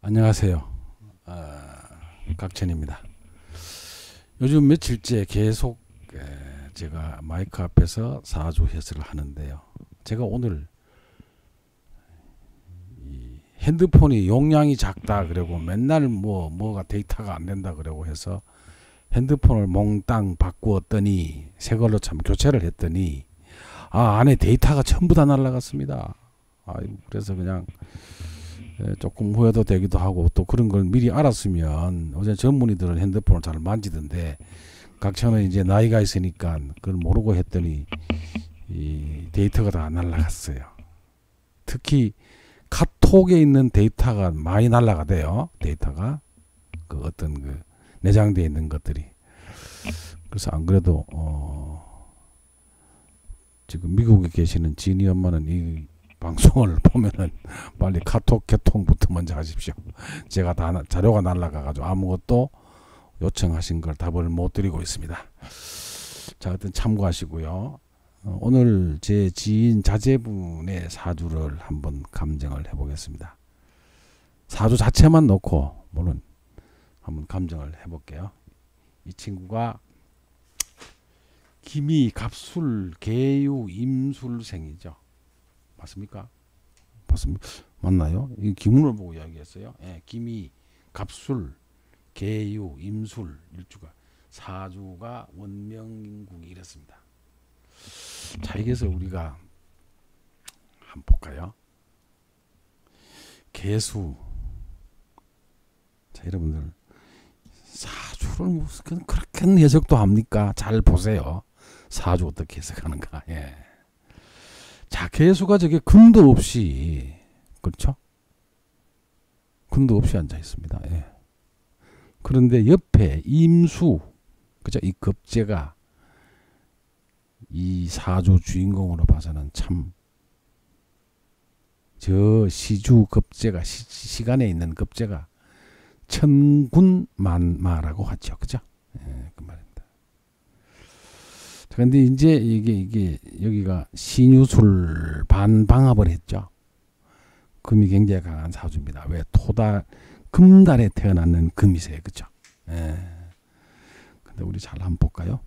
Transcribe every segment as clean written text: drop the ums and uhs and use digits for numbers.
안녕하세요. 각천입니다. 요즘 며칠째 계속 제가 마이크 앞에서 사주 해설을 하는데요. 제가 오늘 이 핸드폰이 용량이 작다 그러고 맨날 뭐가 데이터가 안 된다 그러고 해서 핸드폰을 몽땅 바꾸었더니 새 걸로 참 교체를 했더니 안에 데이터가 전부 다 날라갔습니다. 그래서 그냥 조금 후회도 되기도 하고, 또 그런 걸 미리 알았으면, 어제 전문의들은 핸드폰을 잘 만지던데 각처는 이제 나이가 있으니까 그걸 모르고 했더니 이 데이터가 다 날라갔어요. 특히 카톡에 있는 데이터가 많이 날라가대요. 데이터가 그 어떤 그 내장되어 있는 것들이. 그래서 안 그래도 지금 미국에 계시는 지니 엄마는 이 방송을 보면은 빨리 카톡 개통부터 먼저 하십시오. 제가 다 자료가 날라가가지고 아무것도 요청하신 걸 답을 못 드리고 있습니다. 자, 하여튼 참고하시고요. 오늘 제 지인 자제분의 사주를 한번 감정을 해보겠습니다. 사주 자체만 놓고 물론 한번 감정을 해볼게요. 이 친구가 기미, 갑술, 계유, 임술생이죠. 맞습니까? 맞나요? 이 기문을 보고 이야기했어요. 기미, 갑술, 계유, 임술, 일주가 사주가 원명인국이 이렇습니다. 자, 여기서 우리가 한번 볼까요? 계수. 자, 여러분들 사주를 무슨 그렇게 해석도 합니까? 잘 보세요. 사주 어떻게 해석하는가. 자, 계수가 저게 금도 없이, 그렇죠? 금도 없이 앉아 있습니다. 그런데 옆에 임수, 그죠? 이 급제가 이 사주 주인공으로 봐서는 참, 저 시주 급제가, 시간에 있는 급제가 천군만마라고 하죠. 그죠? 그 말입니다. 그런데 이제 이게 여기가 신유술 반방합을 했죠. 금이 굉장히 강한 사주입니다. 왜? 금달에 태어났는 금이세요. 그죠? 근데 우리 잘 한번 볼까요?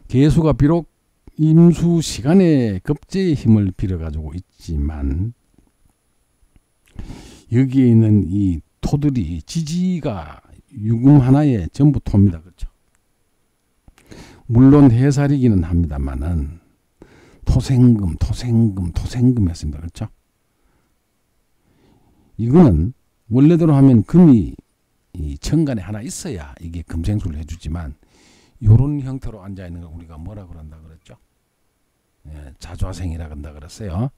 계수가 비록 임수 시간의 급제의 힘을 빌어가지고 있지만 여기에 있는 이 토들이 지지가 유금 하나에 전부 토입니다. 그렇죠? 물론 해살이기는 합니다만은 토생금 했습니다. 그렇죠? 이거는 원래대로 하면 금이 이 천간에 하나 있어야 이게 금생수를 해주지만 이런 형태로 앉아 있는 걸 우리가 뭐라 그런다 그랬죠? 자좌생이라 그런다 그랬어요.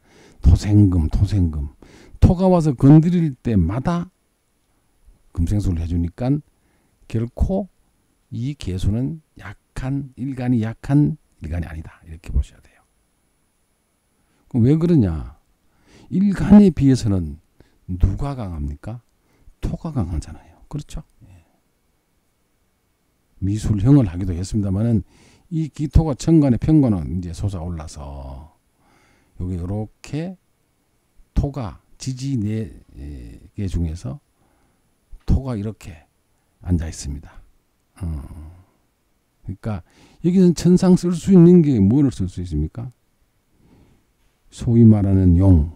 토생금. 토가 와서 건드릴 때마다 금생수를 해주니까 결코 이 계수는 일간이 약한 일간이 아니다. 이렇게 보셔야 돼요. 그럼 왜 그러냐? 일간에 비해서는 누가 강합니까? 토가 강하잖아요. 그렇죠? 미술형을 하기도 했습니다만은 이 기토가 천간의 편관은 이제 솟아올라서 여기 이렇게 토가 지지 4개 중에서 토가 이렇게 앉아 있습니다. 그러니까 여기는 천상 쓸 수 있는 게 뭐를 쓸 수 있습니까? 소위 말하는 용,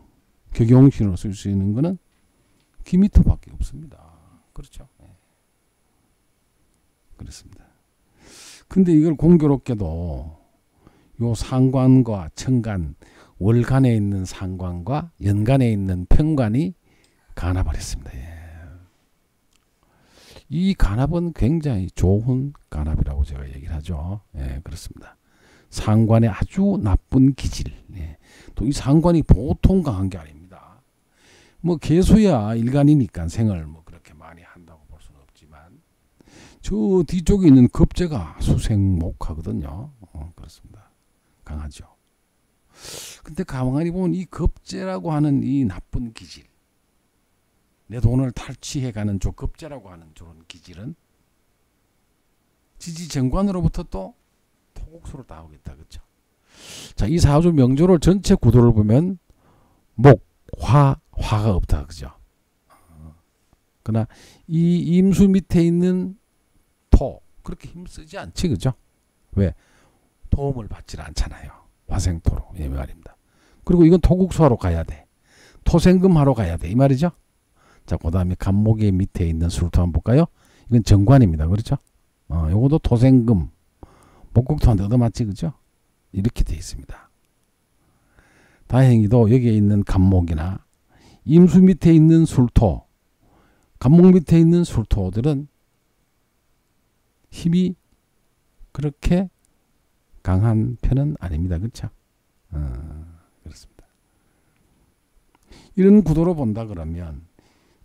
격용신으로 쓸 수 있는 거는 기미토밖에 없습니다. 그렇죠? 그렇습니다. 근데 이걸 공교롭게도 요 상관과 천간, 월간에 있는 상관과 연간에 있는 편관이 간합을 했습니다. 이 간합은 굉장히 좋은 간합이라고 제가 얘기를 하죠. 그렇습니다. 상관의 아주 나쁜 기질. 또 이 상관이 보통 강한 게 아닙니다. 뭐 계수야 일간이니까 생을 뭐 그렇게 많이 한다고 볼 수는 없지만 저 뒤쪽에 있는 급제가 수생목하거든요. 그렇습니다. 강하죠. 근데 가만히 보면 이 급제라고 하는 이 나쁜 기질, 내 돈을 탈취해가는 저 급제라고 하는 저런 기질은 지지정관으로부터 또 토국수로 나오겠다. 그렇죠? 자, 이 사주 명조를 전체 구도를 보면 목, 화가 없다. 그죠? 그러나 이 임수 밑에 있는 토 그렇게 힘쓰지 않지, 그죠? 왜? 도움을 받질 않잖아요. 화생토로 이 말입니다. 그리고 이건 토국수하러 가야 돼. 토생금하러 가야 돼 이 말이죠. 자, 그 다음에 간목의 밑에 있는 술토 한번 볼까요? 이건 정관입니다. 그렇죠? 요것도 토생금 목국토한테 얻어맞지, 그죠? 이렇게 돼 있습니다. 다행히도 여기에 있는 간목이나 임수 밑에 있는 술토, 간목 밑에 있는 술토들은 힘이 그렇게 강한 편은 아닙니다. 그렇죠? 그렇습니다. 이런 구도로 본다 그러면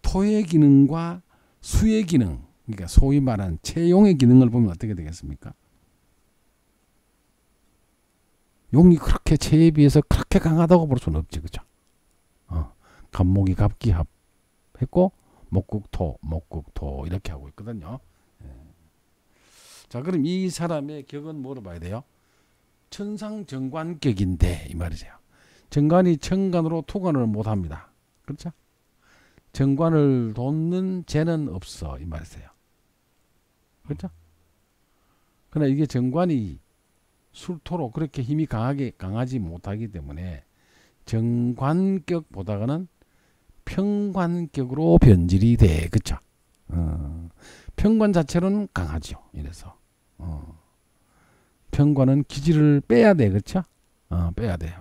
토의 기능과 수의 기능, 그러니까 소위 말하는 채용의 기능을 보면 어떻게 되겠습니까? 용이 그렇게 채에 비해서 그렇게 강하다고 볼 수는 없지, 그죠? 간목이 갑기합했고 목국토, 목국토 이렇게 하고 있거든요. 자, 그럼 이 사람의 격은 뭐로 봐야 돼요? 천상정관격인데 이 말이세요. 정관이 천간으로 투관을 못합니다. 그렇죠? 정관을 돋는 재는 없어 이 말이세요. 그렇죠? 그러나 이게 정관이 술토로 그렇게 힘이 강하지 못하기 때문에 정관격보다는 평관격으로 변질이 돼. 그렇죠? 평관 자체로는 강하죠. 이래서 평관은 기질을 빼야 돼. 그렇죠? 빼야 돼.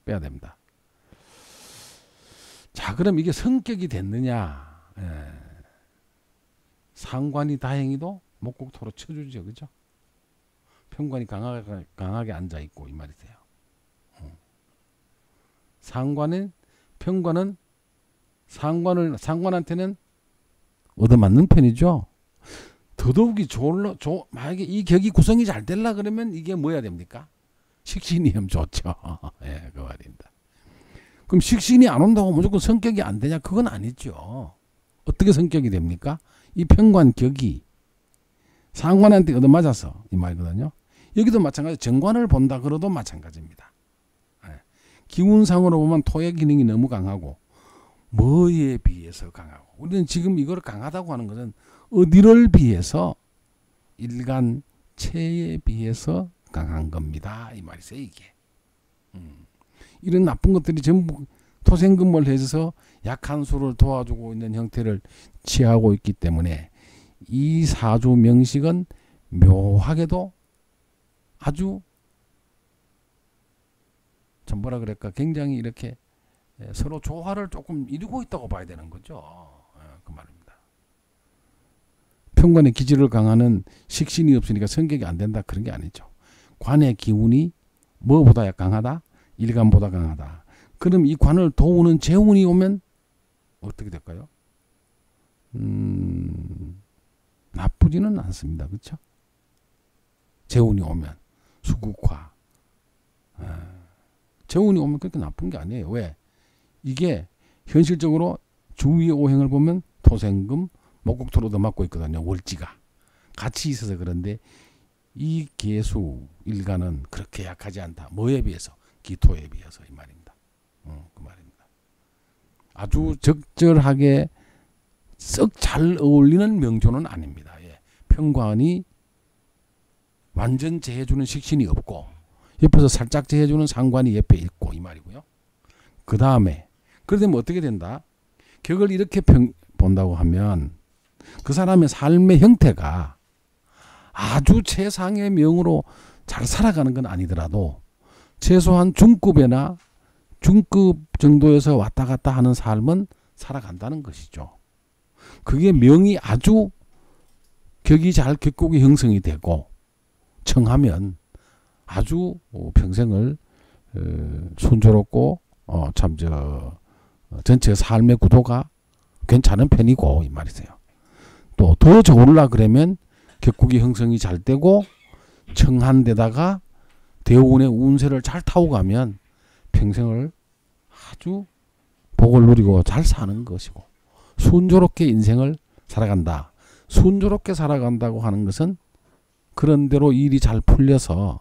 빼야 됩니다. 자, 그럼 이게 성격이 됐느냐? 상관이 다행히도 목국토로 쳐주죠. 그죠? 평관이 강하게 앉아있고 이 말이세요. 평관은 상관한테는 얻어맞는 편이죠. 더더욱이 만약에 이 격이 구성이 잘 되려 그러면 이게 뭐야 됩니까? 식신이면 좋죠. 예, 그 말입니다. 그럼 식신이 안 온다고 무조건 성격이 안 되냐? 그건 아니죠. 어떻게 성격이 됩니까? 이 평관격이 상관한테 얻어맞아서 이 말이거든요. 여기도 마찬가지. 정관을 본다 그래도 마찬가지입니다. 예. 기운상으로 보면 토의 기능이 너무 강하고 뭐에 비해서 강하고 우리는 지금 이걸 강하다고 하는 것은 어디를 비해서 일간 체에 비해서 강한 겁니다. 이 말이세요. 이게. 이런 나쁜 것들이 전부 토생금을 해서 약한 수를 도와주고 있는 형태를 취하고 있기 때문에 이 사주 명식은 묘하게도 아주 좀 뭐라 그럴까 굉장히 이렇게 서로 조화를 조금 이루고 있다고 봐야 되는 거죠. 그 말입니다. 평관의 기질을 강하는 식신이 없으니까 성격이 안 된다 그런 게 아니죠. 관의 기운이 뭐보다 강하다? 일간보다 강하다. 그럼 이 관을 도우는 재운이 오면 어떻게 될까요? 나쁘지는 않습니다. 그렇죠? 재운이 오면 수국화. 재운이 오면 그렇게 나쁜 게 아니에요. 왜? 이게 현실적으로 주위의 오행을 보면 토생금, 목국토로 얻어맞고 있거든요. 월지가. 같이 있어서 그런데 이 계수 일간은 그렇게 약하지 않다. 뭐에 비해서? 기토에 비해서 이 말입니다. 그 말입니다. 아주 적절하게 썩 잘 어울리는 명조는 아닙니다. 예. 평관이 완전 제해주는 식신이 없고 옆에서 살짝 제해주는 상관이 옆에 있고 이 말이고요. 그 다음에 그러면 어떻게 된다? 격을 이렇게 본다고 하면 그 사람의 삶의 형태가 아주 최상의 명으로 잘 살아가는 건 아니더라도 최소한 중급이나 중급 정도에서 왔다 갔다 하는 삶은 살아간다는 것이죠. 그게 명이 아주 격이 잘 격국이 형성이 되고 청하면 아주 평생을 순조롭고 전체 삶의 구도가 괜찮은 편이고 이 말이세요. 또 더 좋으려 그러면 격국이 형성이 잘 되고 청한 데다가 대운의 운세를 잘 타고 가면 평생을 아주 복을 누리고 잘 사는 것이고 순조롭게 인생을 살아간다. 순조롭게 살아간다고 하는 것은 그런대로 일이 잘 풀려서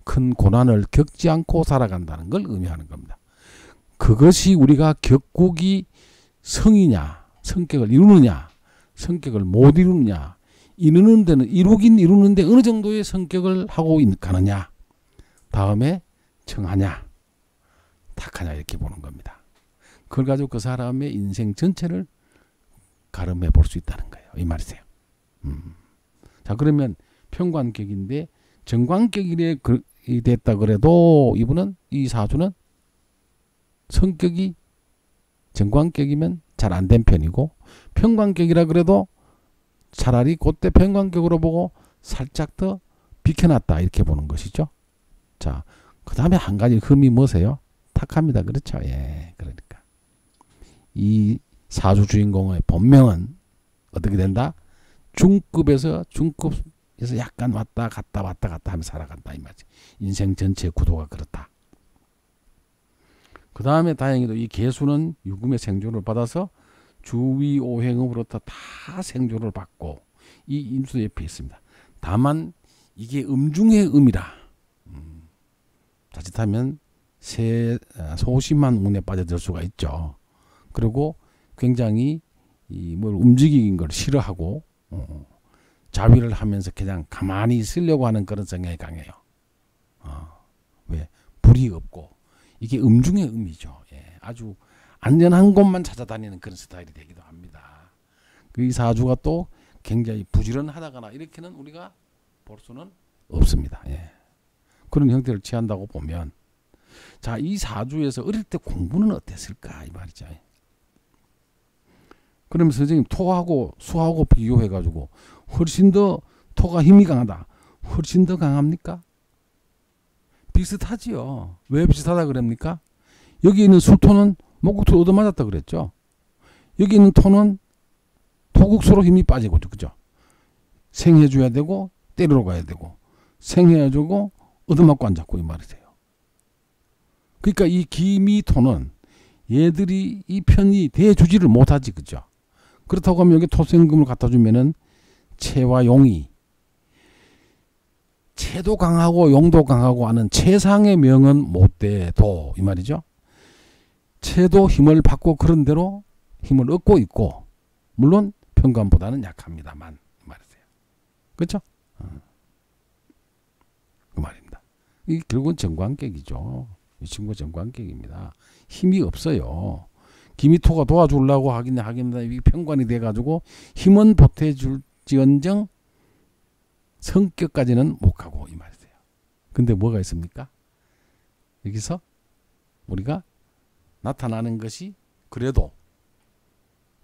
큰 고난을 겪지 않고 살아간다는 걸 의미하는 겁니다. 그것이 우리가 격국이 성이냐 성격을 이루느냐, 성격을 못 이루느냐, 이루는 데는 이루긴 이루는데 어느 정도의 성격을 하고 가느냐, 다음에 청하냐, 탁하냐 이렇게 보는 겁니다. 그걸 가지고 그 사람의 인생 전체를 가름해 볼 수 있다는 거예요. 이 말이세요. 자, 그러면 편관격인데 정관격이 됐다 그래도 이분은, 이 사주는 성격이 정관격이면 잘 안 된 편이고, 편관격이라 그래도 차라리 그때 편관격으로 보고 살짝 더 비켜놨다 이렇게 보는 것이죠. 자, 그 다음에 한 가지 흠이 뭐세요? 탁합니다. 그렇죠. 예, 그러니까 이 사주 주인공의 본명은 어떻게 된다? 중급에서 약간 왔다 갔다 하면서 살아간다 이 말이지. 인생 전체의 구도가 그렇다. 그 다음에 다행히도 이 개수는 유금의 생존을 받아서 주위 오행으로부터 다 생존을 받고 이 임수 옆에 있습니다. 다만 이게 음중의 음이라 자칫하면 소심한 운에 빠져들 수가 있죠. 그리고 굉장히 뭘 움직이는 걸 싫어하고 자위를 하면서 그냥 가만히 있으려고 하는 그런 성향이 강해요. 왜? 불이 없고 이게 음중의 음이죠. 예, 아주 안전한 곳만 찾아다니는 그런 스타일이 되기도 합니다. 이 사주가 또 굉장히 부지런하다거나 이렇게는 우리가 볼 수는 없습니다. 예. 그런 형태를 취한다고 보면, 자, 이 사주에서 어릴 때 공부는 어땠을까 이 말이죠. 그러면 선생님 토하고 수하고 비교해가지고 훨씬 더 토가 힘이 강하다. 훨씬 더 강합니까? 비슷하지요. 왜 비슷하다 그럽니까? 여기 있는 수토는 목국토 얻어맞았다 그랬죠. 여기 있는 토는 토국수로 힘이 빠지고, 그죠? 생해줘야 되고 때리러 가야 되고 생해주고 얻어맞고 앉았고 이 말이세요. 그러니까 이 기미토는 얘들이 이 편이 대주지를 못하지, 그죠? 그렇다고 하면 여기 토생금을 갖다 주면은 채와 용이, 채도 강하고 용도 강하고 하는 채상의 명은 못 돼도 이 말이죠. 채도 힘을 받고 그런 대로 힘을 얻고 있고, 물론 편관보다는 약합니다만 말이세요. 그렇죠? 그 말입니다. 이 결국은 정관격이죠. 이 친구가 정관격입니다. 힘이 없어요. 기미토가 도와주려고 하긴 이 편관이 돼가지고 힘은 보태줄지언정 성격까지는 못 가고 이 말이세요. 근데 뭐가 있습니까? 여기서 우리가 나타나는 것이 그래도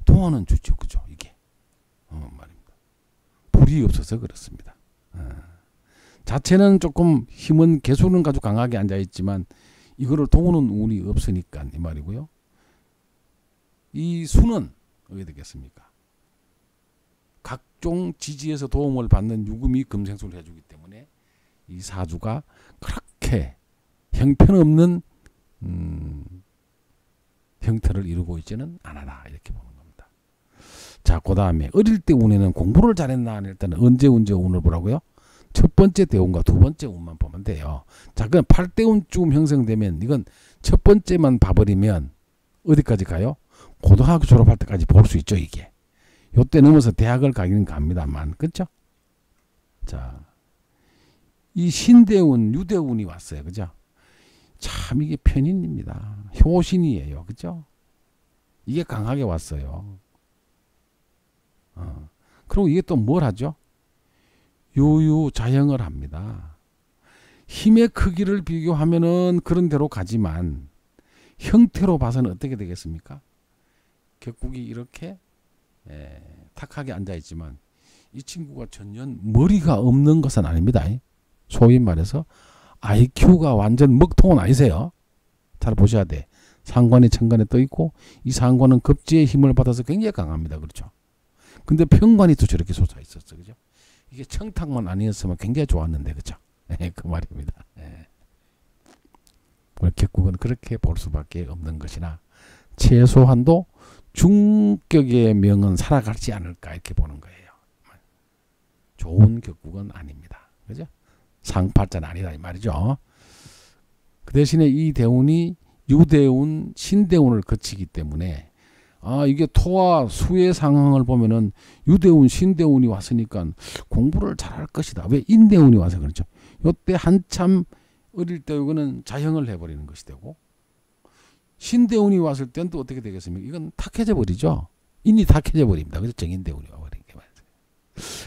도와는 주죠, 그죠? 이게 말입니다. 불이 없어서 그렇습니다. 자체는 조금 힘은 개수는 아주 강하게 앉아 있지만 이거를 도우는 운이 없으니까 이 말이고요. 이 수는 어떻게 되겠습니까? 각종 지지에서 도움을 받는 유금이 금생수를 해주기 때문에 이 사주가 그렇게 형편없는 형태를 이루고 있지는 않아라 이렇게 보는 겁니다. 자, 그 다음에 어릴 때 운에는 공부를 잘했나 안 했다는 언제 운을 보라고요? 첫 번째 대운과 두 번째 운만 보면 돼요. 자, 그럼 8대운쯤 형성되면 이건 첫 번째만 봐버리면 어디까지 가요? 고등학교 졸업할 때까지 볼 수 있죠, 이게. 요때 넘어서 대학을 가기는 갑니다만, 그렇죠? 자, 이 신대운, 유대운이 왔어요, 그죠? 참 이게 편인입니다. 효신이에요, 그죠? 이게 강하게 왔어요. 그리고 이게 또 뭘 하죠? 유유자형을 합니다. 힘의 크기를 비교하면은 그런 대로 가지만 형태로 봐서는 어떻게 되겠습니까? 격국이 이렇게 탁하게 앉아 있지만 이 친구가 전혀 머리가 없는 것은 아닙니다. 소위 말해서 IQ가 완전 먹통은 아니세요. 잘 보셔야 돼. 상관이 천간에 떠 있고 이 상관은 급지의 힘을 받아서 굉장히 강합니다. 그렇죠? 근데 편관이 또 저렇게 솟아 있었어. 그죠? 이게 청탁만 아니었으면 굉장히 좋았는데, 그죠? 그 말입니다. 격국은 그렇게 볼 수밖에 없는 것이나 최소한도 중격의 명은 살아가지 않을까 이렇게 보는 거예요. 좋은 격국은 아닙니다. 그죠? 상팔자는 아니다 이 말이죠. 그 대신에 이 대운이 유대운, 신대운을 거치기 때문에 이게 토와 수의 상황을 보면은 유대운, 신대운이 왔으니까 공부를 잘할 것이다. 왜? 인대운이 와서 그렇죠. 요때 한참 어릴 때 이거는 자형을 해버리는 것이 되고, 신대운이 왔을 때는 또 어떻게 되겠습니까? 이건 탁해져 버리죠. 인이 탁해져 버립니다. 그래서 정인대운이 와버린 게 말이죠.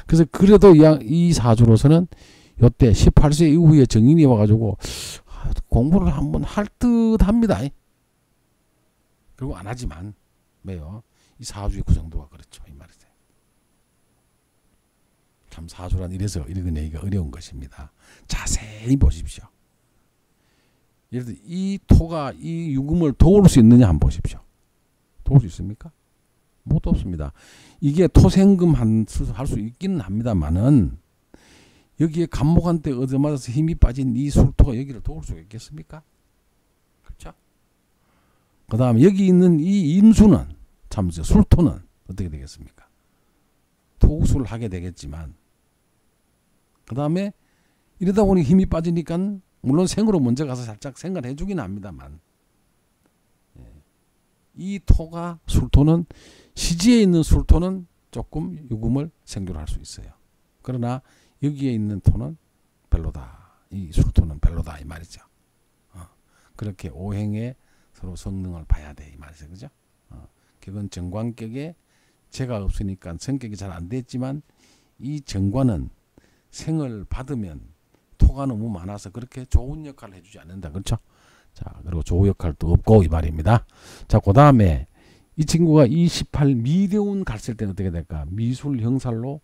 그래서 그래도 이 사주로서는 요때 18세 이후에 정인이 와가지고 공부를 한번 할 듯 합니다. 그리고 안 하지만, 왜요? 이 사주의 구성도가 그렇죠. 이 말이죠. 참 사주란 이래서 읽어내기가 어려운 것입니다. 자세히 보십시오. 예를 들어 이 토가 이 유금을 도울 수 있느냐 한번 보십시오. 도울 수 있습니까? 못 없습니다. 이게 토생금 할 수 있기는 합니다만은 여기에 간목한테 얻어맞아서 힘이 빠진 이 술토가 여기를 도울 수 있겠습니까? 그렇죠? 그 다음에 여기 있는 이 인수는 참 술토는 어떻게 되겠습니까? 토구술을 하게 되겠지만, 그 다음에 이러다 보니 힘이 빠지니까 물론 생으로 먼저 가서 살짝 생각을 해주긴 합니다만, 이 토가 술토는 시지에 있는 술토는 조금 유금을 생존할 수 있어요. 그러나 여기에 있는 토는 별로다. 이 술토는 별로다 이 말이죠. 그렇게 오행의 서로 성능을 봐야 돼 이 말이죠. 그죠? 그건 정관격에 재가 없으니까 성격이 잘 안 됐지만, 이 정관은 생을 받으면 토가 너무 많아서 그렇게 좋은 역할을 해주지 않는다. 그렇죠? 자, 그리고 조우 역할도 없고 이 말입니다. 자, 그 다음에 이 친구가 28 미대운 갔을 때는 어떻게 될까? 미술 형살로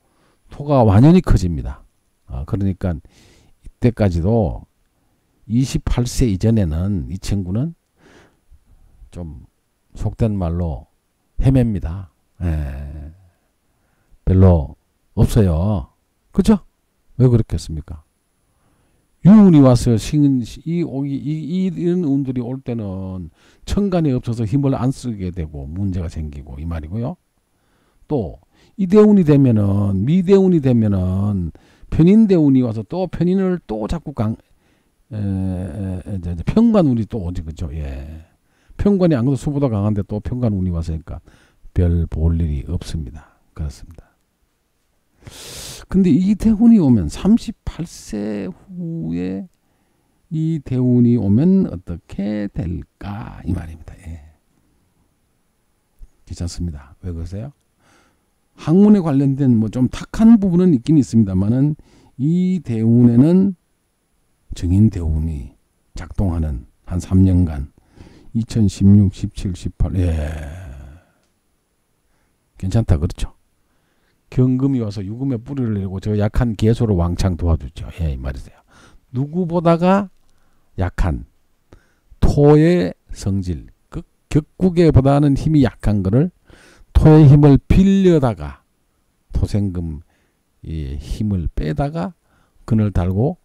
토가 완연히 커집니다. 그러니까 이때까지도 28세 이전에는 이 친구는 좀 속된 말로 헤맵니다. 별로 없어요. 그죠? 왜 그렇겠습니까? 유운이 와서 이런 운들이 올 때는 천간이 없어서 힘을 안 쓰게 되고 문제가 생기고 이 말이고요. 또 이대운이 되면은, 미대운이 되면은 편인대운이 와서 또 편인을 또 자꾸 편관운이 또 오지. 그죠? 예. 편관이 안 그래도 수보다 강한데 또 편관운이 왔으니까 별 볼 일이 없습니다. 그렇습니다. 근데 이 대운이 오면 38세 후에 이 대운이 오면 어떻게 될까 이 말입니다. 괜찮습니다. 왜 그러세요? 학문에 관련된 뭐 좀 탁한 부분은 있긴 있습니다만은 이 대운에는 정인 대운이 작동하는 한 3년간 2016, 17, 18 괜찮다. 그렇죠? 경금이 와서 유금에 뿌리를 내고 저 약한 개소를 왕창 도와주죠. 이 말이세요. 누구보다가 약한 토의 성질, 격국에보다는 힘이 약한 거를 토의 힘을 빌려다가 토생금의 힘을 빼다가 근을 달고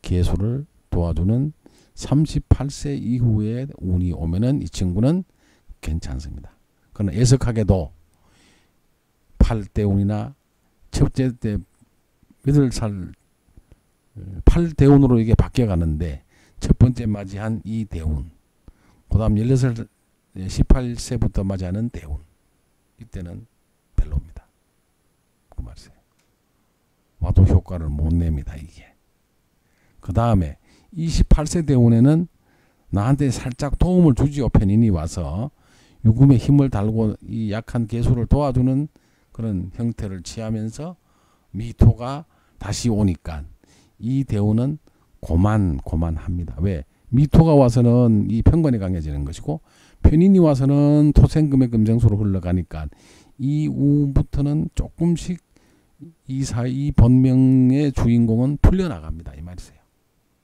개소를 도와주는 38세 이후에 운이 오면은 이 친구는 괜찮습니다. 그러나 애석하게도 8대운이나 첫째 때 8살 8대운으로 이게 바뀌어가는데 첫 번째 맞이한 이 대운, 그 다음 16살 18세부터 맞이하는 대운, 이때는 별로입니다. 그 말이에요. 와도 효과를 못 냅니다. 이게. 그 다음에 28세 대운에는 나한테 살짝 도움을 주지요. 편인이 와서 유금에 힘을 달고 이 약한 개수를 도와주는 그런 형태를 취하면서 다시 오니까 이 대운은 고만합니다. 왜? 미토가 와서는 이 편관이 강해지는 것이고 편인이 와서는 토생금의 금생수로 흘러가니까 이 우부터는 조금씩 이 번명의 주인공은 풀려나갑니다. 이 말이세요.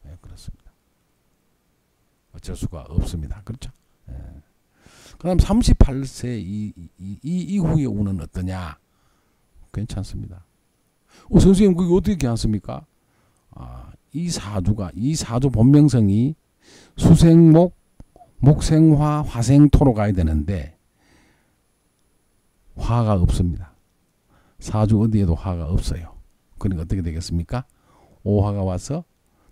네, 그렇습니다. 어쩔 수가 없습니다. 그렇죠? 네. 그 다음 38세 이후의 운은 어떠냐? 괜찮습니다. 선생님 그게 어떻게 괜찮습니까? 이 사주 본명성이 수생목, 목생화, 화생토로 가야 되는데 화가 없습니다. 사주 어디에도 화가 없어요. 그러니까 어떻게 되겠습니까? 오화가 와서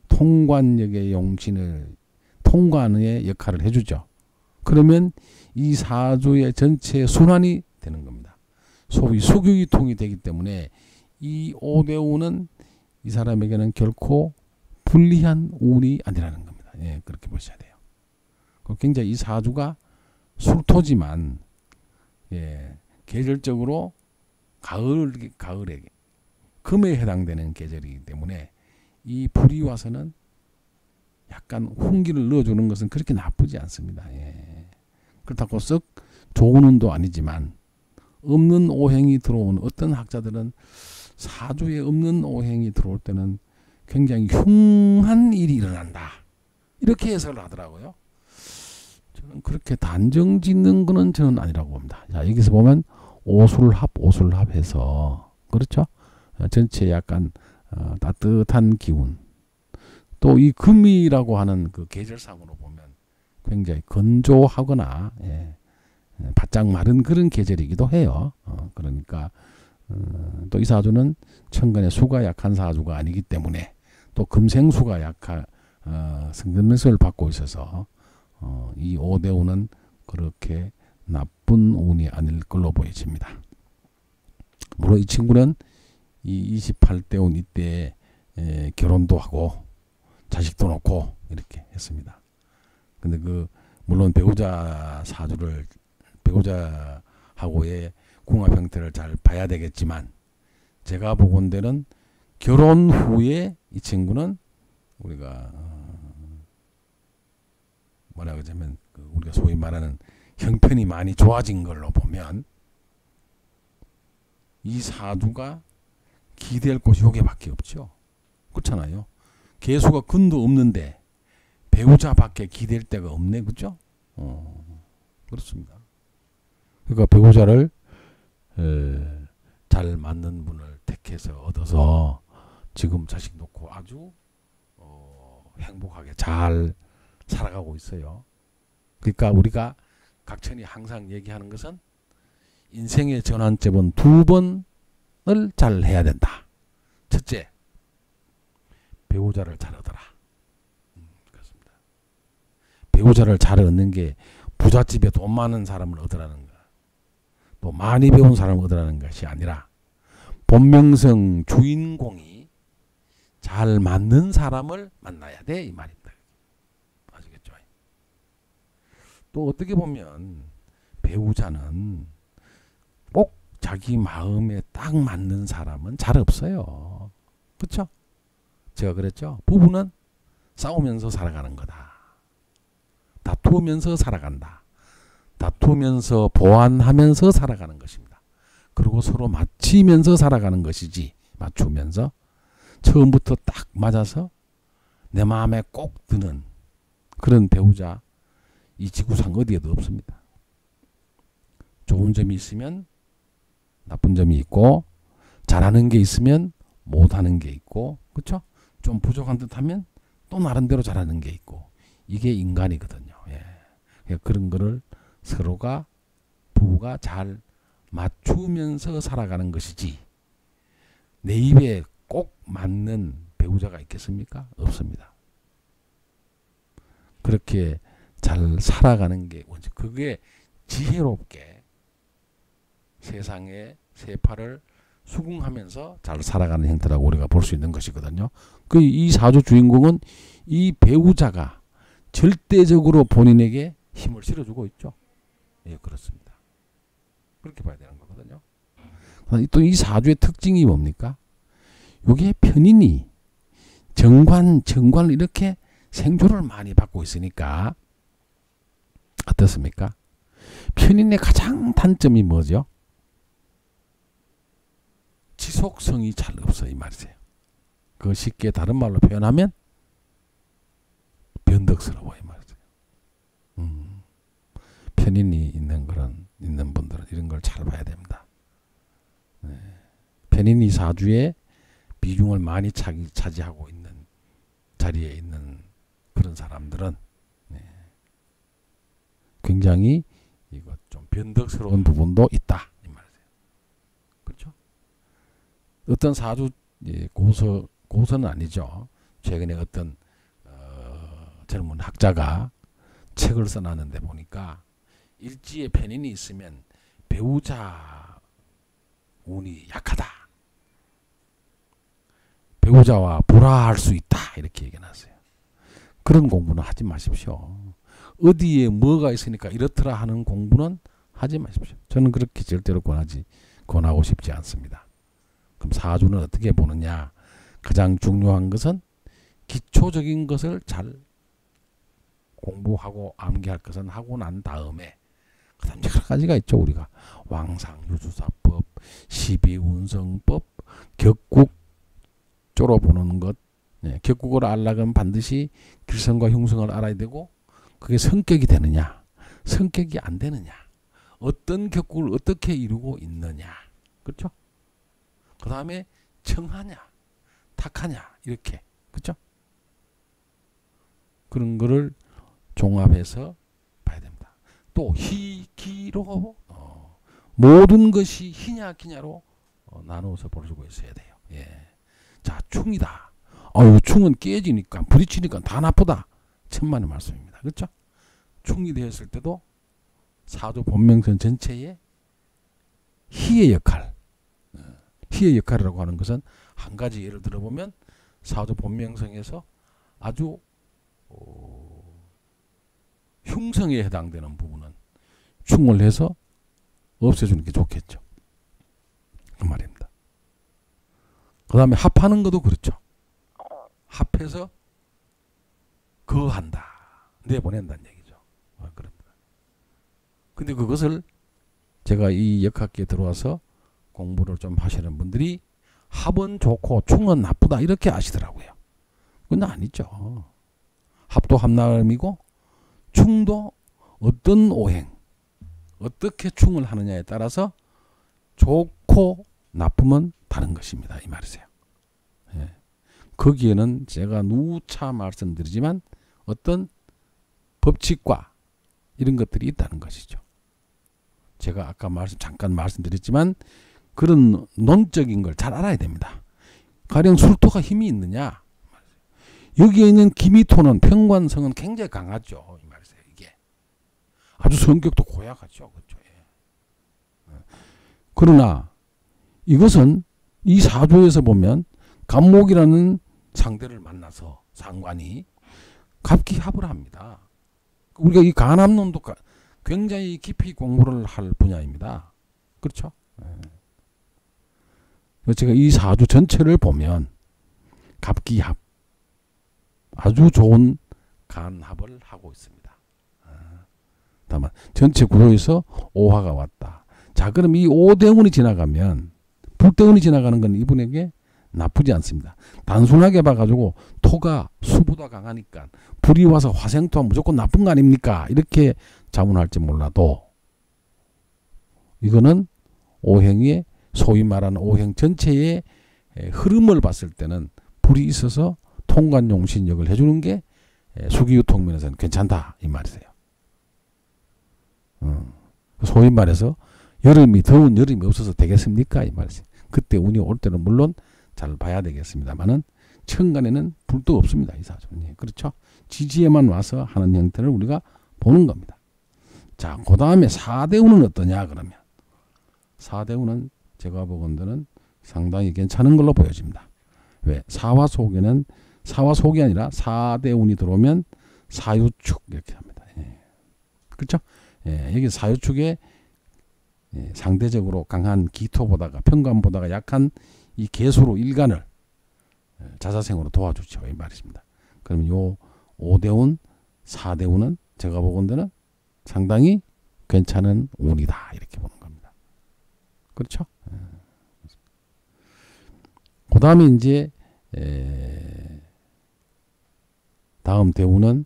통관역의 용신을 통관의 역할을 해주죠. 그러면 이 사주의 전체 순환이 되는 겁니다. 소위 수교유통이 되기 때문에 이 오대운은 이 사람에게는 결코 불리한 운이 아니라는 겁니다. 예, 그렇게 보셔야 돼요. 굉장히 이 사주가 술토지만 예, 계절적으로 가을에 금에 해당되는 계절이기 때문에 이 불이 와서는 약간 훈기를 넣어주는 것은 그렇게 나쁘지 않습니다. 예. 그렇다고 썩 좋은 운도 아니지만 없는 오행이 들어오는 어떤 학자들은 사주에 없는 오행이 들어올 때는 굉장히 흉한 일이 일어난다. 이렇게 해석을 하더라고요. 저는 그렇게 단정 짓는 거는 저는 아니라고 봅니다. 자, 여기서 보면 오술합해서 그렇죠? 전체 약간 따뜻한 기운. 또 이 금이라고 하는 그 계절상으로 보면 굉장히 건조하거나 예, 바짝 마른 그런 계절이기도 해요. 그러니까 또 이 사주는 천간에 수가 약한 사주가 아니기 때문에 또 금생수가 약한 성금명수를 받고 있어서 이 오대운은 그렇게 나쁜 운이 아닐 걸로 보여집니다. 물론 이 친구는 이 28대 운 이때에 결혼도 하고 자식도 놓고 이렇게 했습니다. 근데 물론 배우자하고의 궁합 형태를 잘 봐야 되겠지만 제가 보건대는 결혼 후에 이 친구는 우리가 뭐라고 하자면 우리가 소위 말하는 형편이 많이 좋아진 걸로 보면 이 사주가 기댈 곳이 여기밖에 없죠. 그렇잖아요. 개수가 근도 없는데 배우자밖에 기댈 데가 없네. 그렇죠? 그렇습니다. 그러니까 배우자를 잘 맞는 분을 택해서 얻어서 지금 자식 놓고 아주 행복하게 잘 살아가고 있어요. 그러니까 우리가 각천이 항상 얘기하는 것은 인생의 전환점은 두 번을 잘 해야 된다. 첫째, 배우자를 잘 얻어라. 그렇습니다. 배우자를 잘 얻는 게 부잣집에 돈 많은 사람을 얻으라는 거, 또 많이 배운 사람을 얻으라는 것이 아니라 본명성 주인공이 잘 맞는 사람을 만나야 돼 이 말입니다. 아시겠죠? 또 어떻게 보면 배우자는 꼭 자기 마음에 딱 맞는 사람은 잘 없어요. 그렇죠? 제가 그랬죠. 부부는 싸우면서 살아가는 거다. 다투면서 살아간다. 다투면서 보완하면서 살아가는 것입니다. 그리고 서로 맞추면서 살아가는 것이지. 맞추면서 처음부터 딱 맞아서 내 마음에 꼭 드는 그런 배우자 이 지구상 어디에도 없습니다. 좋은 점이 있으면 나쁜 점이 있고 잘하는 게 있으면 못하는 게 있고 그렇죠? 좀 부족한 듯하면 또 나름대로 잘하는 게 있고 이게 인간이거든요. 예. 그런 거를 서로가 부부가 잘 맞추면서 살아가는 것이지 내 입에 꼭 맞는 배우자가 있겠습니까? 없습니다. 그렇게 잘 살아가는 게 그게 지혜롭게 세상의 세파를 수긍하면서 잘 살아가는 형태라고 우리가 볼 수 있는 것이거든요. 이 사주 주인공은 이 배우자가 절대적으로 본인에게 힘을 실어주고 있죠. 예, 그렇습니다. 그렇게 봐야 되는 거거든요. 또 이 사주의 특징이 뭡니까? 이게 편인이 정관을 이렇게 생조를 많이 받고 있으니까 어떻습니까? 편인의 가장 단점이 뭐죠? 지속성이 잘 없어 이 말이세요. 그 쉽게 다른 말로 표현하면 변덕스러워 이 말이세요. 편인이 있는 분들은 이런 걸 잘 봐야 됩니다. 네. 편인이 사주에 비중을 많이 차지하고 있는 자리에 있는 그런 사람들은 네. 굉장히 이거 좀 변덕스러운 부분도 있다 이 말이세요. 그렇죠? 어떤 사주 고서는 아니죠. 최근에 어떤 젊은 학자가 책을 써놨는데 보니까 일지에 편인이 있으면 배우자 운이 약하다. 배우자와 불화할 수 있다. 이렇게 얘기해놨어요. 그런 공부는 하지 마십시오. 어디에 뭐가 있으니까 이렇더라 하는 공부는 하지 마십시오. 저는 그렇게 절대로 권하고 싶지 않습니다. 그럼 사주는 어떻게 보느냐? 가장 중요한 것은 기초적인 것을 잘 공부하고 암기할 것은 하고 난 다음에 그다음 여러 가지가 있죠. 우리가 왕상유주사법, 시비운성법, 격국조로 보는 것. 격국을 알려면 반드시 길성과 흉성을 알아야 되고 그게 성격이 되느냐, 성격이 안 되느냐, 어떤 격국을 어떻게 이루고 있느냐, 그렇죠? 그 다음에 청하냐, 탁하냐 이렇게, 그렇죠? 그런 거를 종합해서 봐야 됩니다. 또 희기로 모든 것이 희냐 기냐로 나누어서 볼 수가 있어야 돼요. 예. 자, 충이다. 충은 깨지니까 부딪히니까 다 나쁘다. 천만의 말씀입니다. 그렇죠? 충이 되었을 때도 사주 본명선 전체에 희의 역할, 희의 역할이라고 하는 것은 한 가지 예를 들어보면 사주 본명성에서 아주 흉성에 해당되는 부분은 충을 해서 없애주는 게 좋겠죠. 그 말입니다. 그 다음에 합하는 것도 그렇죠. 합해서 거한다. 내보낸다는 얘기죠. 그렇다. 근데 그것을 제가 이 역학기에 들어와서 공부를 좀 하시는 분들이 합은 좋고 충은 나쁘다 이렇게 아시더라고요. 그건 아니죠. 합도 합나름이고 충도 어떤 오행, 어떻게 충을 하느냐에 따라서 좋고 나쁨은 다른 것입니다. 이 말이세요. 예. 거기에는 제가 누차 말씀드리지만 어떤 법칙과 이런 것들이 있다는 것이죠. 제가 아까 잠깐 말씀드렸지만 그런 논적인 걸 잘 알아야 됩니다. 가령 술토가 힘이 있느냐? 여기에 있는 기미토는 평관성은 굉장히 강하죠. 이 말이세요. 이게 아주 성격도 고약하죠. 그렇죠? 예. 그러나 이것은 이 사주에서 보면 갑목이라는 상대를 만나서 상관이 갑기합을 합니다. 우리가 이 간합론도 굉장히 깊이 공부를 할 분야입니다. 그렇죠? 제가 이 사주 전체를 보면 갑기합 아주 좋은 간합을 하고 있습니다. 다만 전체 구도에서 오화가 왔다. 자, 그럼 이 오대운이 지나가면 불대운이 지나가는 건 이분에게 나쁘지 않습니다. 단순하게 봐가지고 토가 수보다 강하니까 불이 와서 화생토가 무조건 나쁜 거 아닙니까? 이렇게 자문할지 몰라도 이거는 오행의 소위 말하는 오행 전체의 흐름을 봤을 때는 불이 있어서 통관용신 역을 해주는 게 수기유통 면에서는 괜찮다 이 말이세요. 소위 말해서 여름이 더운 여름이 없어서 되겠습니까? 이 말이세요. 그때 운이 올 때는 물론 잘 봐야 되겠습니다만은 천간에는 불도 없습니다. 이 사주는. 그렇죠? 지지에만 와서 하는 형태를 우리가 보는 겁니다. 자, 그 다음에 4대운은 어떠냐 그러면 4대운은 제가 보건대는 상당히 괜찮은 걸로 보여집니다. 왜? 사화속에는 사화속이 아니라 4대운이 들어오면 사유축 이렇게 합니다. 예. 그렇죠? 예, 여기 사유축에 상대적으로 강한 기토보다가 평관보다가 약한 이 개수로 일간을 자사생으로 도와주죠. 이 말입니다. 그러면 요 5대운, 4대운은 제가 보건대는 상당히 괜찮은 운이다. 이렇게 보는 겁니다. 그렇죠? 그 다음에 이제 다음 대운은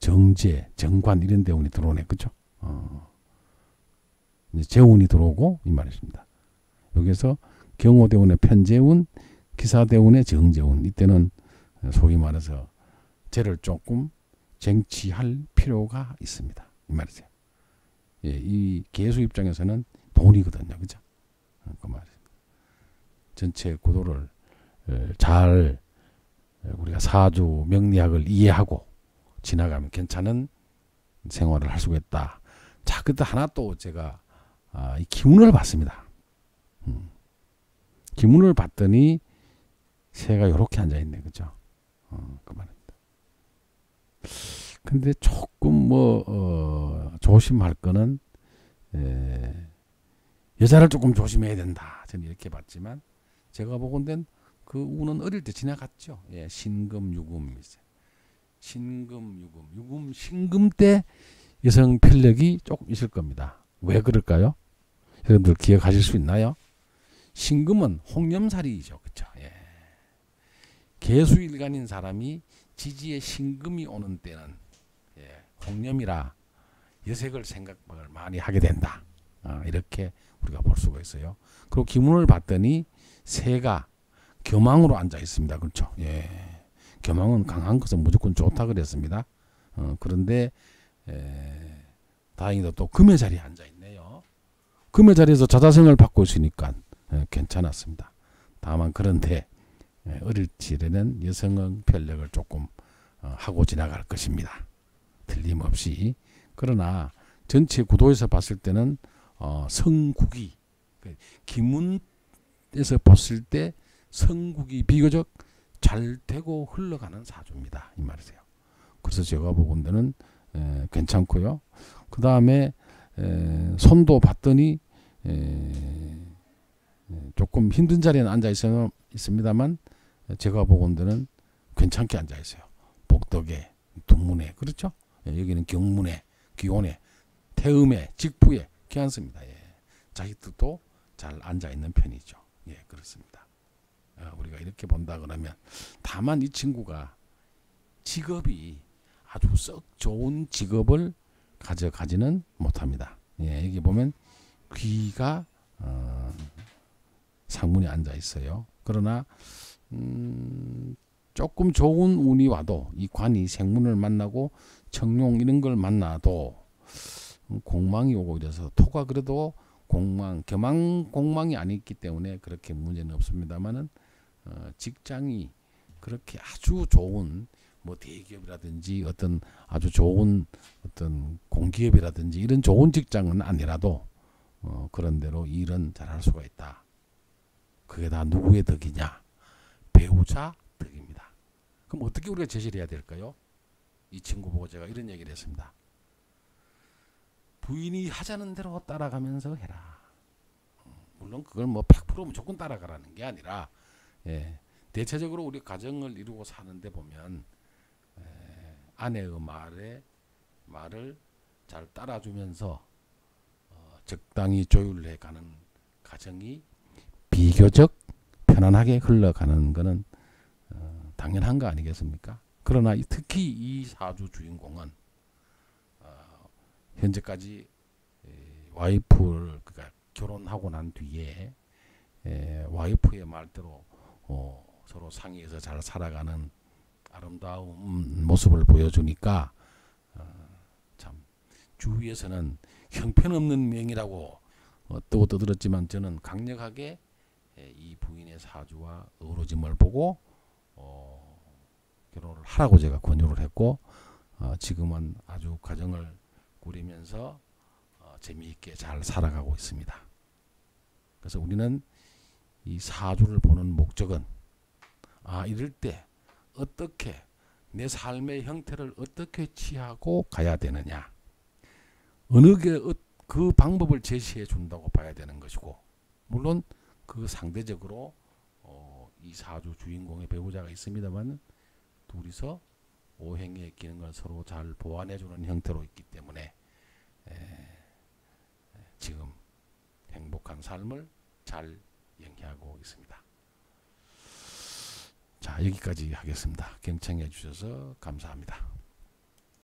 정제, 정관 이런 대운이 들어오네. 그렇죠? 이제 재운이 들어오고 이 말입니다. 여기서 경호대운의 편재운, 기사대운의 정재운. 이때는 소위 말해서 재를 조금 쟁취할 필요가 있습니다. 이 말이죠. 예, 이 개수 입장에서는 돈이거든요. 그죠? 그 말입니다. 전체 구도를 잘 우리가 사주 명리학을 이해하고 지나가면 괜찮은 생활을 할 수가 있다. 자, 그때 하나 또 제가 이 기운을 봤습니다. 기운을 봤더니 새가 이렇게 앉아 있네, 그죠? 그 말입니다. 근데 조금 조심할 거는 여자를 조금 조심해야 된다. 저는 이렇게 봤지만 제가 보건된 그 운은 어릴 때 지나갔죠. 예, 신금, 유금, 신금, 유금, 유금, 신금 때 여성 편력이 조금 있을 겁니다. 왜 그럴까요? 여러분들 기억하실 수 있나요? 신금은 홍념살이죠, 그렇죠? 예. 개수일간인 사람이 지지에 신금이 오는 때는 홍념이라 여색을 생각을 많이 하게 된다. 이렇게 우리가 볼 수가 있어요. 그리고 기문을 봤더니 새가 겸왕으로 앉아 있습니다. 그렇죠? 예. 겸왕은 강한 것은 무조건 좋다 그랬습니다. 그런데 다행히도 또 금의 자리에 앉아 있네요. 금의 자리에서 자자성을 받고 있으니까 괜찮았습니다. 다만 그런데 어릴 적에는 여성의 편력을 조금 하고 지나갈 것입니다. 틀림없이. 그러나 전체 구도에서 봤을 때는 성국이 기문에서 봤을 때 성국이 비교적 잘 되고 흘러가는 사주입니다. 이 말이세요. 그래서 제가 보건대는 괜찮고요. 그 다음에 손도 봤더니 조금 힘든 자리에 앉아 있습니다만 제가 보건대는 괜찮게 앉아 있어요. 복덕에, 둥문에, 그렇죠? 여기는 경문에, 기온에, 태음에, 직부에 괜찮습니다. 자기 뜻도 잘 앉아 있는 편이죠. 예, 그렇습니다. 우리가 이렇게 본다 그러면 다만 이 친구가 직업이 아주 썩 좋은 직업을 가져가지는 못합니다. 예, 여기 보면 귀가 상문에 앉아 있어요. 그러나 조금 좋은 운이 와도 이 관이 생문을 만나고 청룡 이런 걸 만나도 공망이 오고 이래서 토가 그래도 공망, 겸망 공망이 아니기 때문에 그렇게 문제는 없습니다만은 직장이 그렇게 아주 좋은 뭐 대기업이라든지 어떤 아주 좋은 어떤 공기업이라든지 이런 좋은 직장은 아니라도 그런 대로 일은 잘할 수가 있다. 그게 다 누구의 덕이냐? 배우자 덕입니다. 그럼 어떻게 우리가 제시를 해야 될까요? 이 친구 보고 제가 이런 얘기를 했습니다. 부인이 하자는 대로 따라가면서 해라. 물론 그걸 뭐 100% 무조건 따라가라는 게 아니라 대체적으로 우리 가정을 이루고 사는데 보면 아내의 말을 잘 따라주면서 적당히 조율해 가는 가정이 비교적 편안하게 흘러가는 것은 당연한 거 아니겠습니까? 그러나 특히 이 사주 주인공은 현재까지 와이프를 그러니까 결혼하고 난 뒤에 와이프의 말대로 서로 상의해서 잘 살아가는 아름다운 모습을 보여주니까 참 주위에서는 형편없는 명이라고 또 떠들었지만 저는 강력하게 이 부인의 사주와 어우러짐을 보고 결혼을 하라고 제가 권유를 했고 지금은 아주 가정을 꾸리면서 재미있게 잘 살아가고 있습니다. 그래서 우리는 이 사주를 보는 목적은 이럴 때 어떻게 내 삶의 형태를 어떻게 취하고 가야 되느냐, 어느 게 그 방법을 제시해 준다고 봐야 되는 것이고, 물론 그 상대적으로 이 사주 주인공의 배우자가 있습니다만 둘이서 오행의 기능을 서로 잘 보완해 주는 형태로 있기 때문에 지금 행복한 삶을 잘 영위하고 있습니다. 자, 여기까지 하겠습니다. 경청해 주셔서 감사합니다.